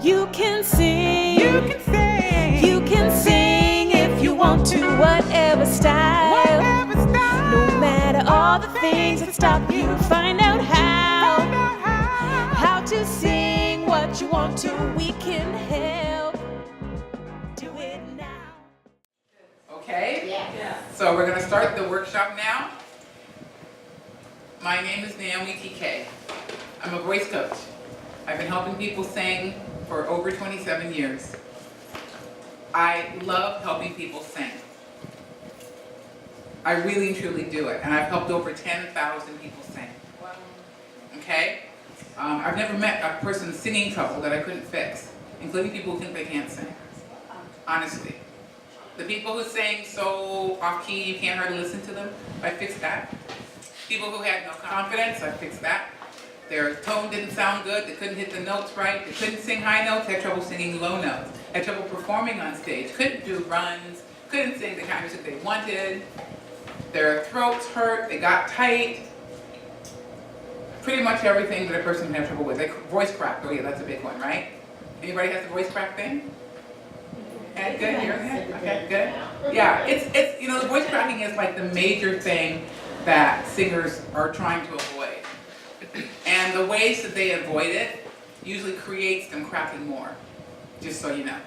You can sing. You can sing. You can sing if you want to, whatever style. Whatever style. No matter all the things that stop you, find out how to sing what you want to. We can help. Do it now. Okay? Yeah. So we're going to start the workshop now. My name is Naomi TK. I'm a voice coach. I've been helping people sing for over 27 years. I love helping people sing. I really and truly do it, and I've helped over 10,000 people sing. Okay? I've never met a person singing trouble that I couldn't fix, including people who think they can't sing. Honestly. The people who sing so off-key you can't hardly listen to them, I fixed that. People who had no confidence, I fixed that. Their tone didn't sound good, they couldn't hit the notes right, they couldn't sing high notes, had trouble singing low notes, had trouble performing on stage, couldn't do runs, couldn't sing the kind of music they wanted, their throats hurt, they got tight, pretty much everything that a person can have trouble with. They voice crack, oh yeah, that's a big one, right? Anybody has the voice crack thing? Okay, good, you're okay, okay, good. Yeah, it's you know, the voice cracking is like the major thing that singers are trying to avoid. And the ways that they avoid it usually creates them cracking more, just so you know.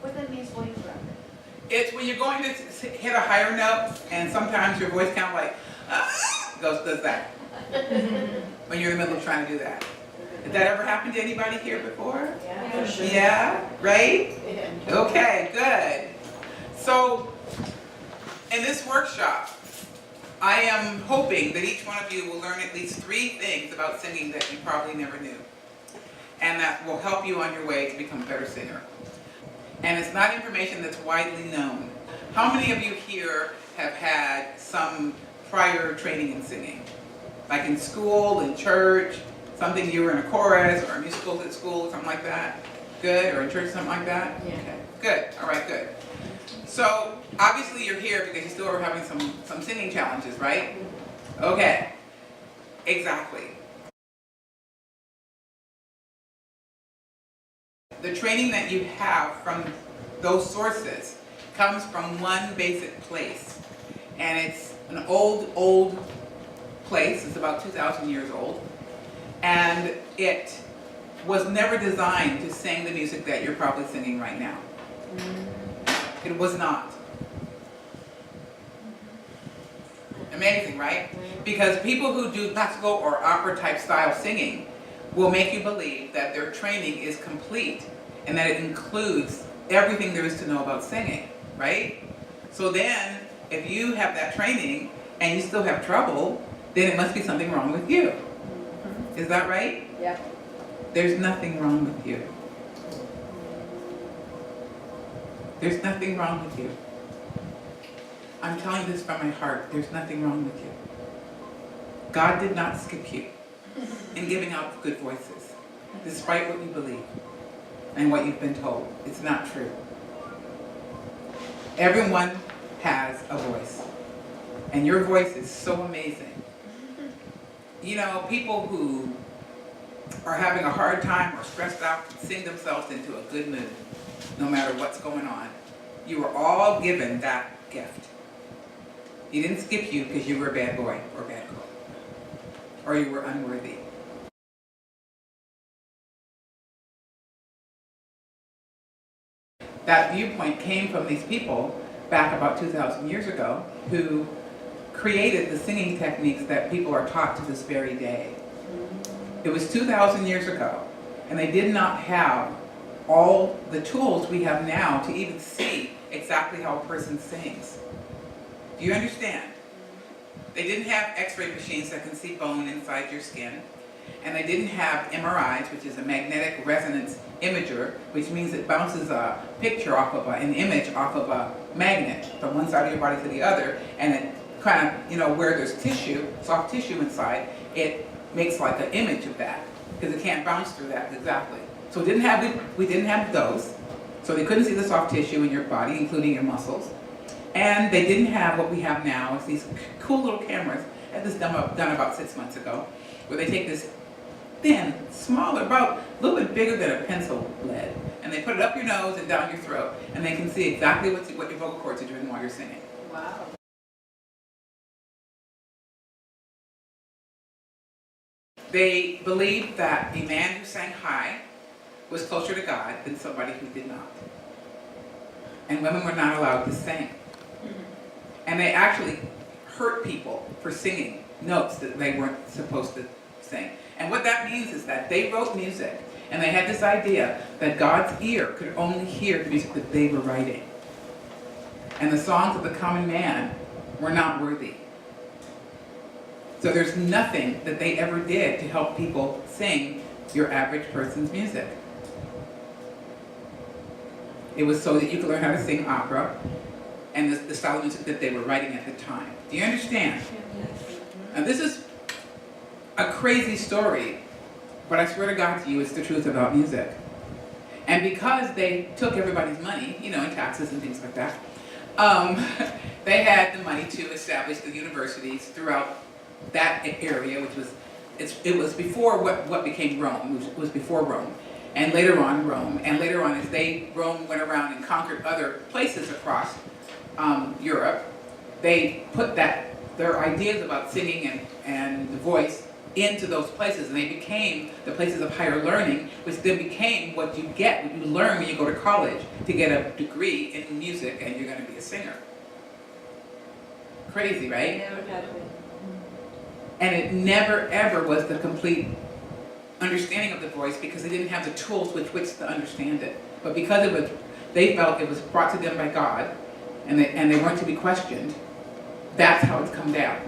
What that means voice cracking? It's when you're going to hit a higher note, and sometimes your voice kind of like, does that. When you're in the middle of trying to do that. Did that ever happen to anybody here before? Yeah, for sure. Yeah, right? Yeah. Okay, good. So, in this workshop, I am hoping that each one of you will learn at least 3 things about singing that you probably never knew. And that will help you on your way to become a better singer. And it's not information that's widely known. How many of you here have had some prior training in singing? Like in school, in church, something you were in a chorus or a musical at school, something like that? Good, or in church, something like that? Yeah. Okay. Good, all right, good. So, obviously you're here because you still are having some singing challenges, right? Okay, exactly. The training that you have from those sources comes from one basic place. And it's an old place, it's about 2,000 years old. And it was never designed to sing the music that you're probably singing right now. It was not. Amazing, right? Because people who do classical or opera type style singing will make you believe that their training is complete and that it includes everything there is to know about singing, right? So then, if you have that training and you still have trouble, then it must be something wrong with you. Is that right? Yeah. There's nothing wrong with you. There's nothing wrong with you. I'm telling this from my heart. There's nothing wrong with you. God did not skip you in giving out good voices, despite what you believe and what you've been told. It's not true. Everyone has a voice, and your voice is so amazing. You know, people who are having a hard time or stressed out can sing themselves into a good mood, no matter what's going on. You were all given that gift. He didn't skip you because you were a bad boy or bad girl, or you were unworthy. That viewpoint came from these people back about 2,000 years ago who created the singing techniques that people are taught to this very day. It was 2,000 years ago, and they did not have all the tools we have now to even see exactly how a person sings. Do you understand? They didn't have x-ray machines that can see bone inside your skin, and they didn't have MRIs, which is a magnetic resonance imager, which means it bounces a picture off of an image off of a magnet from one side of your body to the other, and it kind of, you know, where there's tissue, soft tissue inside, it makes like an image of that, because it can't bounce through that exactly. So we didn't have those, so they couldn't see the soft tissue in your body, including your muscles. And they didn't have what we have now, is these cool little cameras. I had this done about 6 months ago, where they take this thin, smaller, about a little bit bigger than a pencil lead. And they put it up your nose and down your throat, and they can see exactly what your vocal cords are doing while you're singing. Wow. They believed that a man who sang high was closer to God than somebody who did not. And women were not allowed to sing. And they actually hurt people for singing notes that they weren't supposed to sing. And what that means is that they wrote music, and they had this idea that God's ear could only hear the music that they were writing. And the songs of the common man were not worthy. So there's nothing that they ever did to help people sing your average person's music. It was so that you could learn how to sing opera and the style of music that they were writing at the time. Do you understand? Now this is a crazy story, but I swear to God to you, it's the truth about music. And because they took everybody's money, you know, in taxes and things like that, they had the money to establish the universities throughout that area, which was, it was before what became Rome. It was before Rome, and later on Rome, and later on as Rome went around and conquered other places across Europe, they put their ideas about singing and the voice into those places, and they became the places of higher learning, which then became what you learn when you go to college to get a degree in music, and you're going to be a singer. Crazy, right? Never. And it never ever was the complete understanding of the voice, because they didn't have the tools with which to understand it. But because they felt it was brought to them by God, and they weren't to be questioned, that's how it's come down.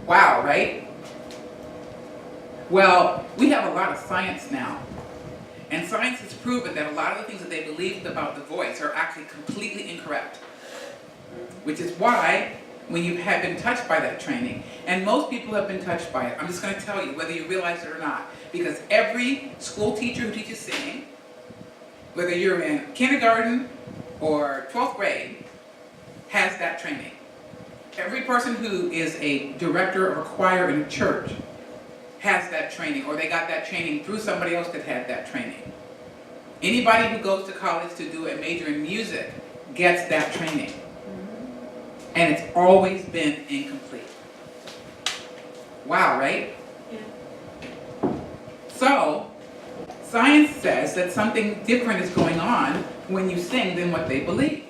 Wow, right? Well, we have a lot of science now. And science has proven that a lot of the things that they believed about the voice are actually completely incorrect. Which is why, when you have been touched by that training, and most people have been touched by it, I'm just going to tell you, whether you realize it or not, because every school teacher who teaches singing, whether you're in kindergarten or 12th grade, has that training. Every person who is a director of a choir in a church has that training, or they got that training through somebody else that had that training. Anybody who goes to college to do a major in music gets that training. And it's always been incomplete. Wow, right? Yeah. So, science says that something different is going on when you sing than what they believed.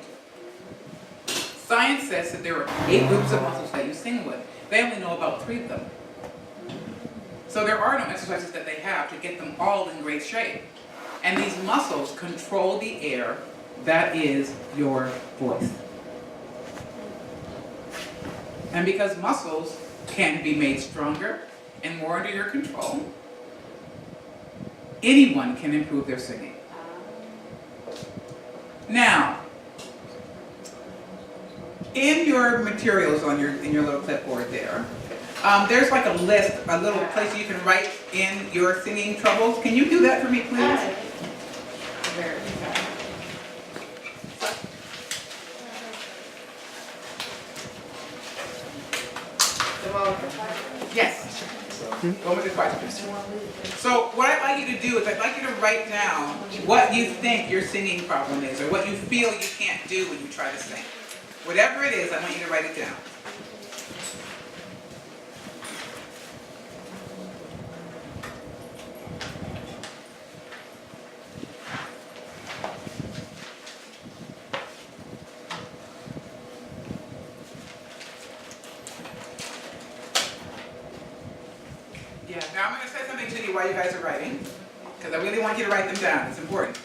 Science says that there are 8 groups of muscles that you sing with. They only know about 3 of them. So there are no exercises that they have to get them all in great shape. And these muscles control the air that is your voice. And because muscles can be made stronger and more under your control, anyone can improve their singing. Now, in your materials in your little clipboard there's like a list, a little place you can write in your singing troubles. Can you do that for me, please? Yes. Go with the questions. So what I'd like you to do is I'd like you to write down what you think your singing problem is, or what you feel you can't do when you try to sing. Whatever it is, I want you to write it down. Yeah, now I'm going to say something to you while you guys are writing, because I really want you to write them down. It's important.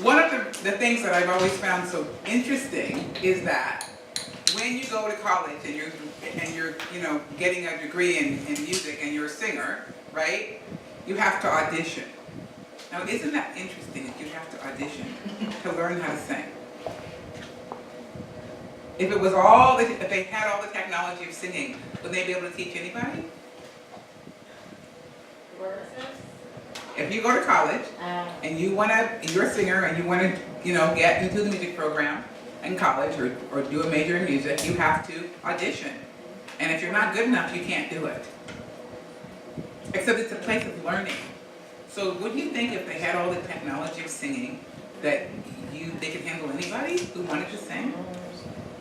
One of the things that I've always found so interesting is that when you go to college and you're getting a degree in music and you're a singer, right? You have to audition. Now, isn't that interesting that you have to audition to learn how to sing? If they had all the technology of singing, would they be able to teach anybody? If you go to college and you're a singer and you want to, get into the music program, in college or do a major in music, you have to audition. And if you're not good enough, you can't do it. Except it's a place of learning. So wouldn't you think if they had all the technology of singing that they could handle anybody who wanted to sing?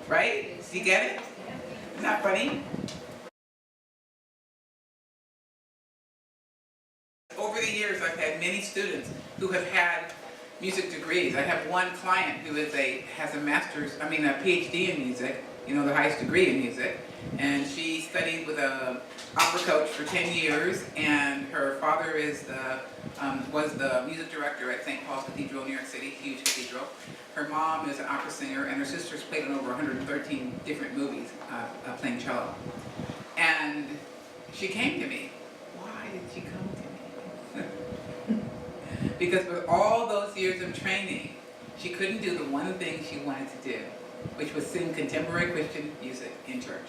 Right? Do you get it? Isn't that funny? Over the years, I've had many students who have had music degrees. I have one client who has a PhD in music, the highest degree in music, and she studied with a opera coach for 10 years, and her father was the music director at St. Paul's Cathedral in New York City, huge cathedral. Her mom is an opera singer, and her sisters played in over 113 different movies playing cello. And she came to me. Why did she come to me? Because with all those years of training, she couldn't do the one thing she wanted to do, which was sing contemporary Christian music in church.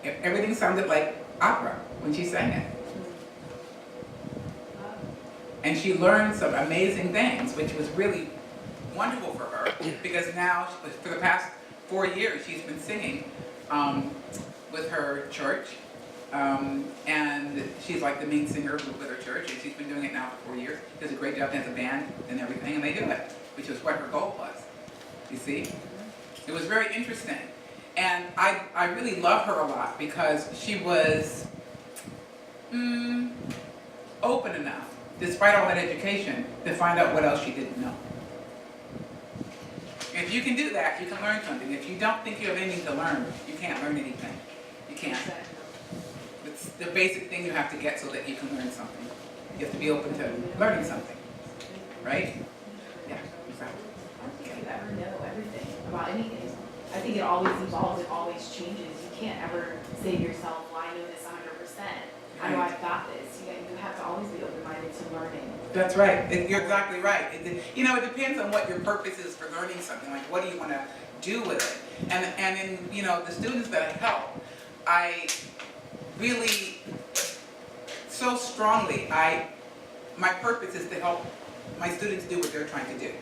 Everything sounded like opera when she sang it. And she learned some amazing things, which was really wonderful for her, because now, for the past 4 years, she's been singing with her church. And she's like the main singer with her church, and she's been doing it now for 4 years. Does a great job as a band and everything, and they do it, which was what her goal was. You see? It was very interesting. And I really love her a lot because she was open enough, despite all that education, to find out what else she didn't know. If you can do that, you can learn something. If you don't think you have anything to learn, you can't learn anything. You can't. It's the basic thing you have to get so that you can learn something. You have to be open to learning something, right? Yeah, exactly. I don't think you ever know everything about anything. I think it always evolves, it always changes. You can't ever say to yourself, well, I know this 100%. I know I've got this. You have to always be open-minded to learning. That's right. You're exactly right. It depends on what your purpose is for learning something. Like, what do you want to do with it? And in, the students that I help, I really, so strongly, my purpose is to help my students do what they're trying to do.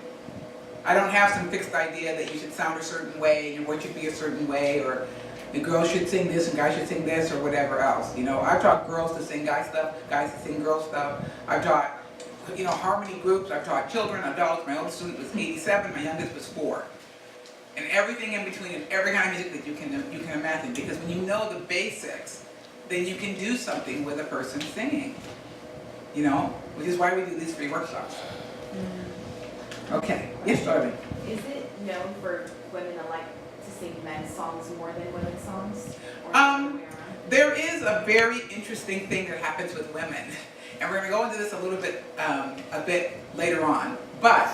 I don't have some fixed idea that you should sound a certain way, and your voice should be a certain way, or the girls should sing this and guys should sing this, or whatever else. I've taught girls to sing guy stuff, guys to sing girl stuff. I've taught, harmony groups. I've taught children, adults. My oldest student was 87, my youngest was 4. And everything in between, and every kind of music that you can imagine. Because when you know the basics, then you can do something with a person singing. Which is why we do these free workshops. Okay, yes, Darby. Is it known for women that like to sing men's songs more than women's songs? There is a very interesting thing that happens with women, and we're going to go into this a bit later on. But